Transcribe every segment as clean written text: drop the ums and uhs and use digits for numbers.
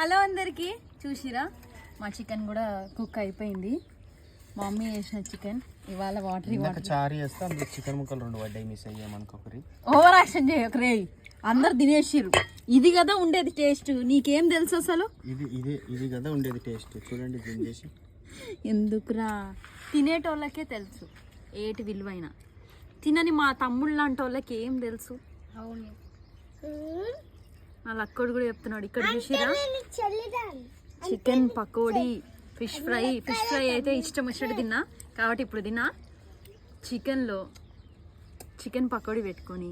Hello అందరికి, చూసిరా మా చికెన్ కూడా కుక్ అయిపోయింది. మమ్మీ చేసిన చికెన్ ఇవాళ వాటర్ చారు చేస్తే అందులో చికెన్ ముక్కలు 2 పడ్డాయి, మిస్ అయ్యామనుకోకరి. ఓవర్ యాక్షన్ చేయకు రే, అందరు తినేసిర్రు. ఇది కదా ఉండేది టేస్ట్, నీకేం తెలుసు అసలు? ఇది కదా ఉండేది టేస్ట్. చూడండి చేసి ఎందుకురా, తినేటోళ్ళకే తెలుసు ఏటి విలువైన. తినని మా తమ్ముళ్ళు లాంటి వాళ్ళకి ఏం తెలుసు? అవును, వాళ్ళ అక్కడు కూడా చెప్తున్నాడు. ఇక్కడ చూసిరా, చికెన్ పకోడీ, ఫిష్ ఫ్రై అయితే ఇష్టం వచ్చినట్టు తిన్నా కాబట్టి ఇప్పుడు తిన్నా. చికెన్లో చికెన్ పకోడీ పెట్టుకొని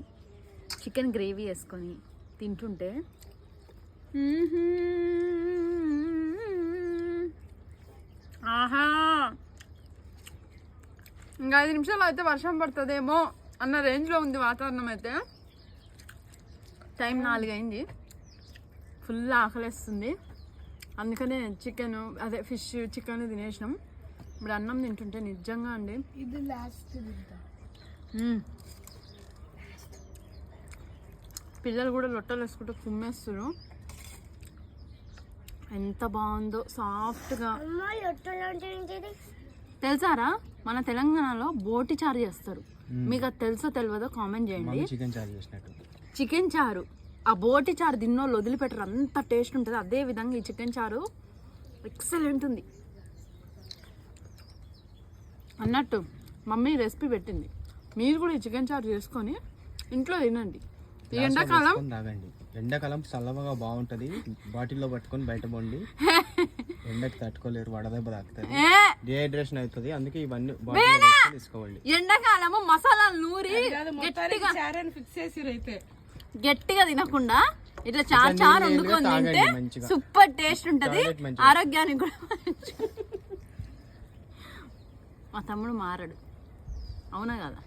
చికెన్ గ్రేవీ వేసుకొని తింటుంటే ఆహా, ఇంకా 5 నిమిషాలు అయితే వర్షం పడుతుందేమో అన్న రేంజ్లో ఉంది వాతావరణం. అయితే టైం 4 అయింది, ఫుల్ ఆకలిస్తుంది. అందుకనే చికెన్ అదే ఫిష్ చికెన్ తినేసినాం. ఇప్పుడు అన్నం తింటుంటే నిజంగా అండి ఇది లాస్ట్. పిల్లలు కూడా లొట్టలు వేసుకుంటూ కుమ్మేస్తారు. ఎంత బాగుందో సాఫ్ట్గా. తెలుసారా, మన తెలంగాణలో బోటి చారు చేస్తారు. మీకు అది తెలుసో తెలియదో కామెంట్ చేయండి. చికెన్ చారు, ఆ బోటి చారు తిన్నోళ్ళు వదిలిపెట్టరు, అంత టేస్ట్ ఉంటుంది. అదే విధంగా ఈ చికెన్ చారు ఎక్సలెంట్ ఉంది. అన్నట్టు మమ్మీ రెసిపీ పెట్టింది, మీరు కూడా ఈ చికెన్ చారు చేసుకొని ఇంట్లో తినండి. ఈ ఎండాకాలం చల్లగా బాగుంటది. బాటిల్లో పట్టుకొని బయట పోండి, ఎండకి తట్టుకోలేరు, వడదెబ్బ తాకుతుంది, డిహైడ్రేషన్ అవుతుంది. అందుకే ఇవన్నీ తీసుకోవాలి. ఎండాకాలము మసాలాలు నూరి గట్టిగా తినకుండా ఇట్లా చారు వండుకొని తింటే సూపర్ టేస్ట్ ఉంటది, ఆరోగ్యానికి కూడా. మా తమ్ముడు మారడు, అవునా కదా?